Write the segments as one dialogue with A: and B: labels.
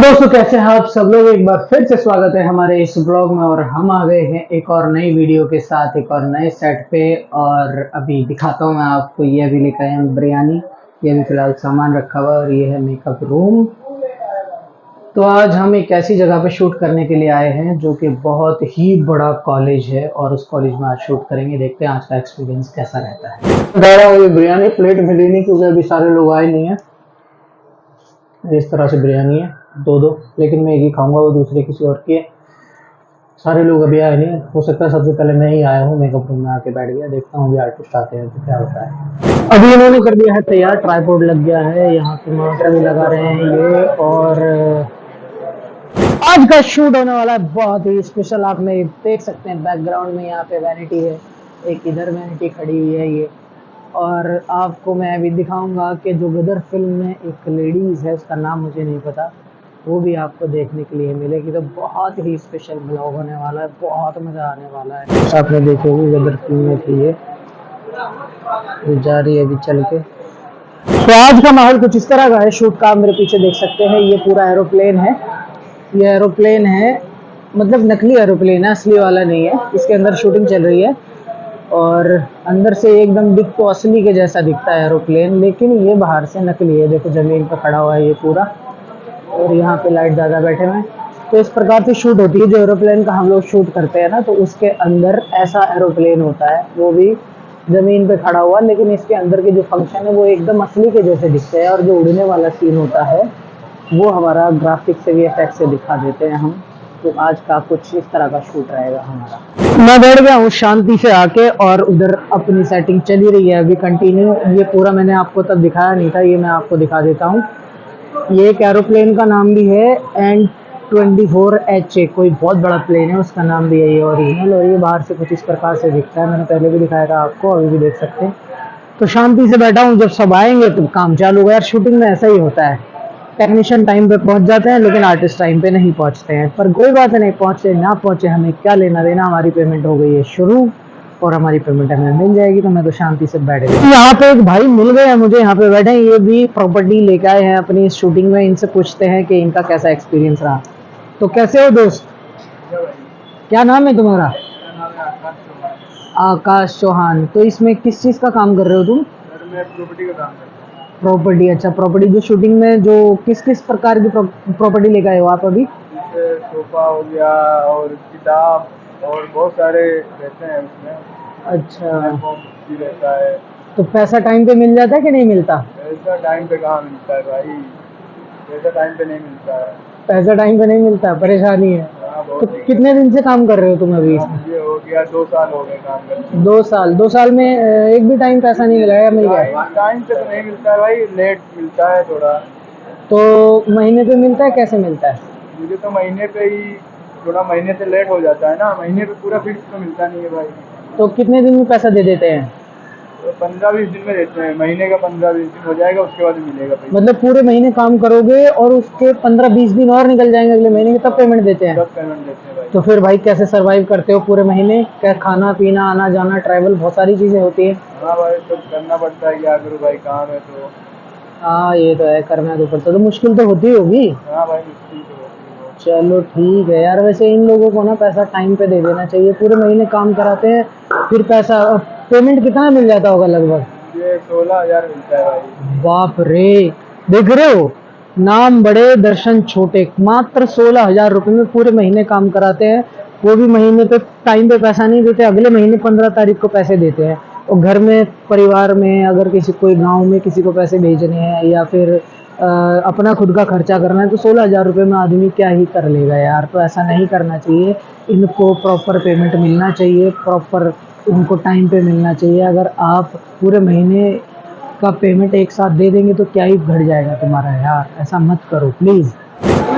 A: दोस्तों, कैसे हैं आप सब लोग। एक बार फिर से स्वागत है हमारे इस ब्लॉग में और हम आ गए हैं एक और नई वीडियो के साथ, एक और नए सेट पे। और अभी दिखाता हूँ मैं आपको, ये अभी लेकर आए हैं बिरयानी। ये अभी फिलहाल सामान रखा हुआ और ये है मेकअप रूम। तो आज हम एक ऐसी जगह पे शूट करने के लिए आए हैं जो कि बहुत ही बड़ा कॉलेज है और उस कॉलेज में आज शूट करेंगे। देखते हैं आज का एक्सपीरियंस कैसा रहता है। बिरयानी प्लेट मिली नहीं क्योंकि अभी सारे लोग आए नहीं है। इस तरह से बिरयानी है दो, लेकिन मैं एक ही खाऊंगा, वो दूसरे किसी और की है। सारे लोग अभी आए नहीं, हो सकता है सबसे पहले मैं ही आया हूँ, मेकअप रूम में आके बैठ गया। देखता हूँ अभी आर्टिस्ट आते हैं तो क्या होता है। अभी इन्होंने कर दिया है तैयार, ट्राइपॉड लग गया है, यहाँ पे मॉनिटर भी लगा रहे हैं ये। और आज का शूट होने वाला है बहुत ही स्पेशल। आप में देख सकते हैं बैकग्राउंड में यहाँ पे वैनिटी है, एक इधर वैनिटी खड़ी हुई है ये। और आपको मैं अभी दिखाऊंगा कि जो गदर फिल्म में एक लेडीज़ है, उसका नाम मुझे नहीं पता, वो भी आपको देखने के लिए मिलेगी। तो बहुत ही स्पेशल ब्लॉग होने वाला है, बहुत मज़ा आने वाला है। आपने देखी होगी गदर फिल्म में थी ये जा रही है अभी चल के। तो आज का माहौल कुछ इस तरह का है शूट का। आप मेरे पीछे देख सकते हैं, ये पूरा एरोप्लेन है। ये एरोप्लेन है, मतलब नकली एरोप्लेन है, असली वाला नहीं है। इसके अंदर शूटिंग चल रही है और अंदर से एकदम दिख तो असली के जैसा दिखता है एरोप्लेन, लेकिन ये बाहर से नकली है। देखो ज़मीन पर खड़ा हुआ है ये पूरा, और यहाँ पे लाइट ज़्यादा बैठे हुए हैं। तो इस प्रकार से शूट होती है। जो एरोप्लेन का हम लोग शूट करते हैं ना, तो उसके अंदर ऐसा एरोप्लेन होता है, वो भी ज़मीन पे खड़ा हुआ, लेकिन इसके अंदर के जो फंक्शन है वो एकदम असली के जैसे दिखते हैं। और जो उड़ने वाला सीन होता है वो हमारा ग्राफिक से भी इफेक्ट से दिखा देते हैं हम। तो आज का कुछ इस तरह का शूट रहेगा हमारा। मैं बैठ गया हूँ शांति से आके, और उधर अपनी सेटिंग चली रही है अभी कंटिन्यू। ये पूरा मैंने आपको तब दिखाया नहीं था, ये मैं आपको दिखा देता हूँ। ये एक एरोप्लेन का नाम भी है N24HA, कोई बहुत बड़ा प्लेन है, उसका नाम भी है ये ओरिजिनल। और ये बाहर से कुछ इस प्रकार से दिखता है, मैंने पहले भी दिखाया था आपको, अभी भी देख सकते हैं। तो शांति से बैठा हूँ, जब सब आएंगे तो काम चालू होगा। यार शूटिंग में ऐसा ही होता है, टेक्नीशियन टाइम पे पहुंच जाते हैं लेकिन आर्टिस्ट टाइम पे नहीं पहुंचते हैं। पर कोई बात नहीं, पहुंचे ना पहुंचे हमें क्या लेना देना। हमारी पेमेंट हो गई है शुरू और हमारी पेमेंट हमें मिल जाएगी। तो मैं तो शांति से बैठ गया। यहाँ पे एक भाई मिल गए हैं मुझे, यहाँ पे बैठे हैं। ये भी प्रॉपर्टी लेके आए हैं अपनी शूटिंग में। इनसे पूछते हैं कि इनका कैसा एक्सपीरियंस रहा। तो कैसे हो दोस्त, क्या नाम है तुम्हारा? आकाश चौहान। तो इसमें किस चीज़ का काम कर रहे हो तुम?
B: मैं प्रॉपर्टी का काम करता हूँ।
A: प्रॉपर्टी, अच्छा। प्रॉपर्टी जो शूटिंग में जो किस किस प्रकार की प्रॉपर्टी लेके आए हो आप अभी?
B: जैसे सोफा हो गया और किताब और बहुत सारे रहते हैं उसमें।
A: अच्छा,
B: भी रहता है।
A: तो पैसा टाइम पे मिल जाता है कि नहीं मिलता?
B: पैसा टाइम पे कहाँ मिलता है भाई, पैसा टाइम पे नहीं मिलता है।
A: पैसा टाइम पे नहीं मिलता, परेशानी है।
B: हाँ,
A: तो
B: बहुत
A: कितने दिन से काम कर रहे हो तुम अभी इसमें?
B: ये हो गया 2 साल हो गए काम करते।
A: 2 साल। 2 साल में एक भी टाइम पैसा नहीं मिला या मिल गया?
B: टाइम पे तो नहीं मिलता है भाई, लेट मिलता है थोड़ा।
A: तो महीने पे मिलता है, कैसे मिलता है?
B: मुझे तो महीने पे ही, थोड़ा महीने से लेट हो जाता है ना, महीने पे पूरा फिक्स तो मिलता नहीं है भाई।
A: तो कितने दिन में पैसा दे देते हैं?
B: तो 15-20 दिन में देते हैं, महीने का 15-20 दिन हो जाएगा, उसके बाद मिलेगा पैसा।
A: मतलब पूरे महीने काम करोगे और उसके 15-20 दिन और निकल जाएंगे अगले महीने के, तब पेमेंट देते हैं?
B: तब पेमेंट देते हैं भाई।
A: तो फिर भाई कैसे सरवाइव करते हो पूरे महीने? क्या खाना पीना, आना जाना, ट्रैवल, बहुत सारी चीज़ें होती है।
B: हाँ भाई, तो करना पड़ता है, क्या करूँ भाई, काम है तो।
A: हाँ ये तो है, करना तो पड़ता। तो मुश्किल तो होती होगी।
B: हाँ भाई, मुश्किल तो होती है।
A: चलो ठीक है यार। वैसे इन लोगों को ना पैसा टाइम पे दे देना चाहिए। पूरे महीने काम कराते हैं, फिर पैसा पेमेंट कितना मिल जाता होगा लगभग?
B: ये 16,000 मिलता है भाई।
A: बाप रे, देख रहे हो, नाम बड़े दर्शन छोटे। मात्र 16,000 रुपये में पूरे महीने काम कराते हैं। वो भी महीने पे टाइम पे पैसा नहीं देते, अगले महीने 15 तारीख को पैसे देते हैं। और घर में, परिवार में अगर किसी, कोई गांव में किसी को पैसे भेजने हैं या फिर अपना खुद का खर्चा करना है, तो 16,000 रुपये में आदमी क्या ही कर लेगा यार। तो ऐसा नहीं करना चाहिए। इनको प्रॉपर पेमेंट मिलना चाहिए, प्रॉपर उनको टाइम पे मिलना चाहिए। अगर आप पूरे महीने का पेमेंट एक साथ दे देंगे तो क्या ही घट जाएगा तुम्हारा यार। ऐसा मत करो प्लीज़।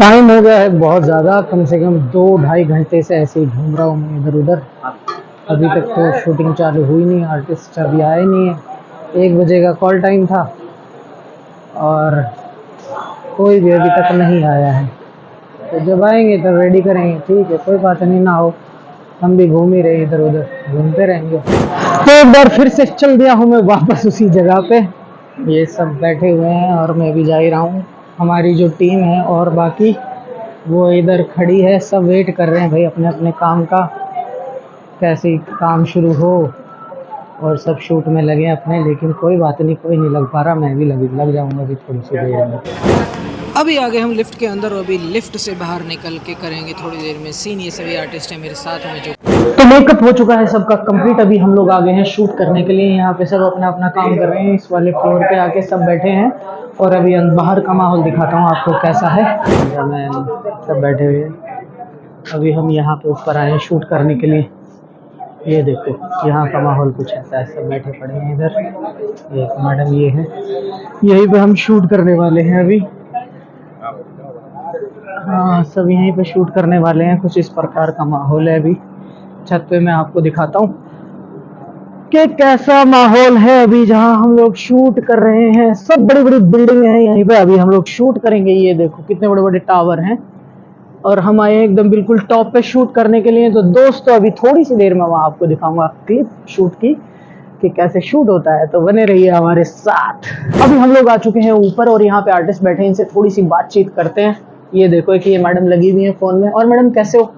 A: टाइम हो गया है बहुत ज़्यादा, कम से कम 2-2.5 घंटे से ऐसे ही घूम रहा हूँ मैं इधर उधर। अभी तक तो शूटिंग चालू हुई नहीं, आर्टिस्ट अभी आए नहीं है। 1 बजे का कॉल टाइम था और कोई भी अभी तक नहीं आया है। तो जब आएंगे तब रेडी करेंगे। ठीक है, कोई बात नहीं, ना हो, हम भी घूम ही रहे इधर उधर, घूमते रहेंगे। तो एक बार फिर से चल दिया हूँ मैं वापस उसी जगह पे। ये सब बैठे हुए हैं और मैं भी जा ही रहा हूँ। हमारी जो टीम है और बाकी वो इधर खड़ी है, सब वेट कर रहे हैं भाई अपने अपने काम का, कैसे काम शुरू हो, और सब शूट में लगे अपने। लेकिन कोई बात नहीं, कोई नहीं लग पा रहा, मैं भी लग जाऊंगा अभी थोड़ी सी देर में। अभी आ गए हम लिफ्ट के अंदर, और अभी लिफ्ट से बाहर निकल के करेंगे थोड़ी देर में सीन। ये सभी आर्टिस्ट हैं मेरे साथ में जो। तो मेकअप हो चुका है सबका कंप्लीट, अभी हम लोग आ गए हैं शूट करने के लिए। यहाँ पे सब अपना अपना काम कर रहे हैं, इस वाले फ्लोर पे आके सब बैठे हैं। और अभी बाहर का माहौल दिखाता हूँ आपको कैसा है। मैं सब बैठे हुए हैं, अभी हम यहाँ पे ऊपर आए हैं शूट करने के लिए। ये देखो यहाँ का माहौल कुछ ऐसा है, सब बैठे पड़े हैं इधर। एक मैडम ये है, यहीं पे हम शूट करने वाले हैं अभी। हाँ, सब यहीं पे शूट करने वाले हैं, कुछ इस प्रकार का माहौल है अभी। छत पे मैं आपको दिखाता हूँ कि कैसा माहौल है अभी जहाँ हम लोग शूट कर रहे हैं। सब बड़ी बड़ी बिल्डिंग है यहीं पे, अभी हम लोग शूट करेंगे। ये देखो कितने बड़े बड़े टावर हैं, और हम आए हैं एकदम बिल्कुल टॉप पे शूट करने के लिए। तो दोस्तों अभी थोड़ी सी देर में वहाँ आपको दिखाऊंगा क्लिप शूट की कि कैसे शूट होता है, तो बने रहिए हमारे साथ। अभी हम लोग आ चुके हैं ऊपर, और यहाँ पे आर्टिस्ट बैठे हैं, इनसे थोड़ी सी बातचीत करते हैं। ये देखो कि ये मैडम लगी हुई है फोन में। और मैडम कैसे हो?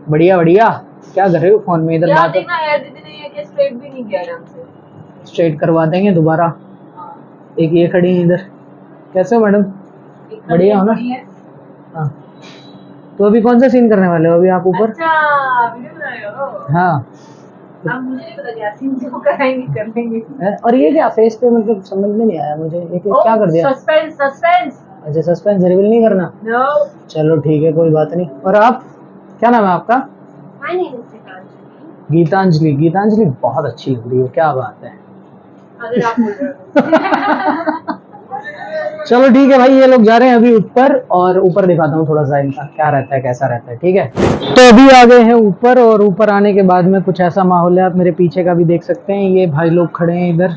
A: बढ़िया बढ़िया। क्या कर रहे हो फोन में? इधर बात
C: देखना यार, दीदी ने ये क्या स्ट्रेट भी नहीं किया ढंग से।
A: स्ट्रेट करवा देंगे दोबारा। एक ये खड़ी है इधर। कैसे हो मैडम? बढ़िया हो ना? हाँ, तो अभी कौन सा सीन करने वाले हो अभी आप ऊपर?
C: अच्छा, वीडियो बना रहे हो?
A: हाँ।
C: अब मुझे नहीं पता क्या सीन जो कराएंगे कर लेंगे।
A: और ये क्या फेस पे, मतलब समझ में नहीं आया मुझे, ये क्या कर दिया?
C: Suspense suspense.
A: अच्छा, सस्पेंस रिवील नहीं करना?
C: नो।
A: चलो ठीक है, कोई बात नहीं। और आप, क्या नाम है आपका?
C: My name is
A: Geetanjali. Geetanjali बहुत अच्छी लग रही है, क्या बात है।
C: अगर आप बोल रहे हो।
A: चलो ठीक है भाई, ये लोग जा रहे हैं अभी ऊपर, और ऊपर दिखाता हूँ थोड़ा सा इनका क्या रहता है, कैसा रहता है। ठीक है, तो अभी आ गए हैं ऊपर, और ऊपर आने के बाद में कुछ ऐसा माहौल है, आप मेरे पीछे का भी देख सकते हैं। ये भाई लोग खड़े हैं इधर,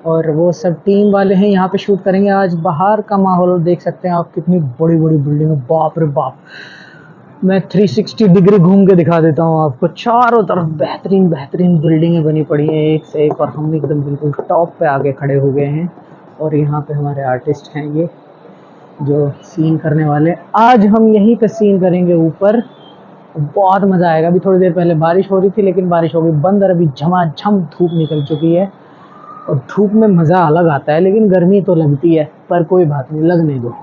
A: और वो सब टीम वाले हैं, यहाँ पे शूट करेंगे आज। बाहर का माहौल देख सकते हैं आप, कितनी बड़ी बड़ी बिल्डिंग है, बाप रे बाप। मैं 360 डिग्री घूम के दिखा देता हूँ आपको। चारों तरफ बेहतरीन बेहतरीन बिल्डिंगें बनी पड़ी हैं एक से एक, और हम एकदम बिल्कुल टॉप पे आके खड़े हो गए हैं। और यहाँ पे हमारे आर्टिस्ट हैं ये जो सीन करने वाले। आज हम यहीं पे सीन करेंगे ऊपर, बहुत मज़ा आएगा। अभी थोड़ी देर पहले बारिश हो रही थी, लेकिन बारिश हो गई बंद, और अभी झमाझम धूप निकल चुकी है। और धूप में मज़ा अलग आता है, लेकिन गर्मी तो लगती है, पर कोई बात नहीं, लगने दो।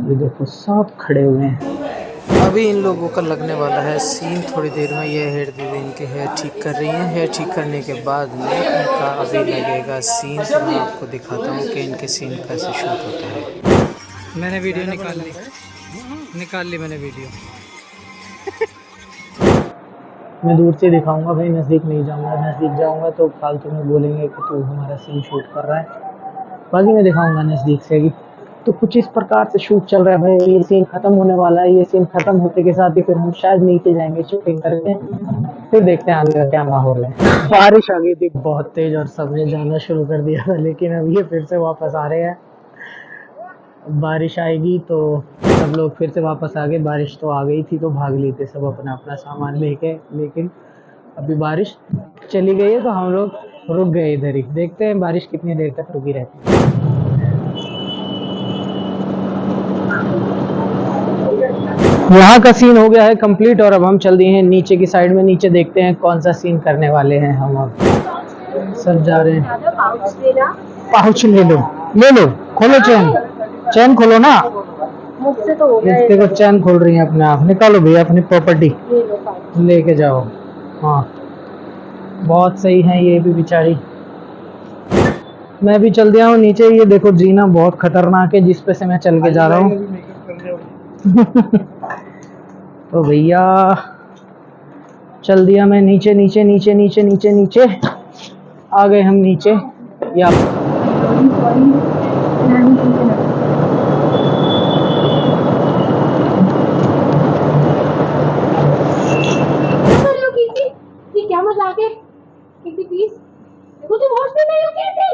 A: ये देखो सब खड़े हुए हैं। अभी इन लोगों का लगने वाला है सीन थोड़ी देर में। ये हेयर दीदी इनके हेयर ठीक कर रही हैं। हेयर ठीक करने के बाद में इनका अभी लगेगा सीन, तो मैं आपको दिखाता हूँ कि इनके सीन कैसे शूट होता है। मैंने वीडियो निकाल ली मैंने वीडियो। मैं दूर से दिखाऊंगा भाई, नज़दीक नहीं जाऊंगा। नज़दीक जाऊंगा तो फालतू में बोलेंगे कि तू हमारा सीन शूट कर रहा है। बाकी मैं दिखाऊंगा नज़दीक से ही। तो कुछ इस प्रकार से शूट चल रहा है भाई। ये सीन खत्म होने वाला है। ये सीन खत्म होते के साथ ही फिर हम शायद नीचे जाएंगे शूटिंग करके, फिर देखते हैं आगे का क्या माहौल है। बारिश आ गई थी बहुत तेज, और सबने जाना शुरू कर दिया था, लेकिन अब ये फिर से वापस आ रहे हैं। बारिश आएगी तो सब लोग फिर से वापस आ गए। बारिश तो आ गई थी तो भाग लिए थे सब अपना अपना सामान लेके, लेकिन अभी बारिश चली गई है तो हम लोग रुक गए इधर ही। देखते हैं बारिश कितनी देर तक रुकी रहती है। यहाँ का सीन हो गया है कंप्लीट, और अब हम चल दिए हैं नीचे की साइड में। नीचे देखते हैं कौन सा सीन करने वाले हैं हम। अब सब जा रहे हैं। पाउच ले लो, ले लो, खोलो चैन, चैन खोलो ना।
C: मुझसे तो हो गया
A: इसके को चैन खोल रही है अपने आप। निकालो भैया अपनी प्रॉपर्टी लेके जाओ। हाँ, बहुत सही है ये भी बेचारी। मैं भी चल दिया हूँ नीचे। ये देखो जीना बहुत खतरनाक है जिस पे से मैं चल के जा रहा हूँ। तो भैया चल दिया मैं नीचे नीचे नीचे नीचे नीचे नीचे आ गए हम नीचे। या
C: क्या मजाक है? किसी प्लीज देखो तुम हॉस्टल में हो कैसे?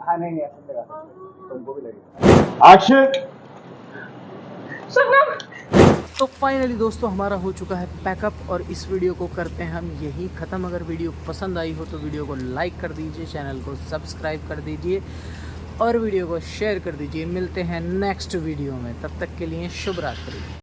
B: हाँ नहीं ऐसा लगा तुमको भी लगेगा। एक्शन।
A: तो फाइनली दोस्तों हमारा हो चुका है पैकअप, और इस वीडियो को करते हैं हम यही ख़त्म। अगर वीडियो पसंद आई हो तो वीडियो को लाइक कर दीजिए, चैनल को सब्सक्राइब कर दीजिए, और वीडियो को शेयर कर दीजिए। मिलते हैं नेक्स्ट वीडियो में, तब तक के लिए शुभ रात्रि।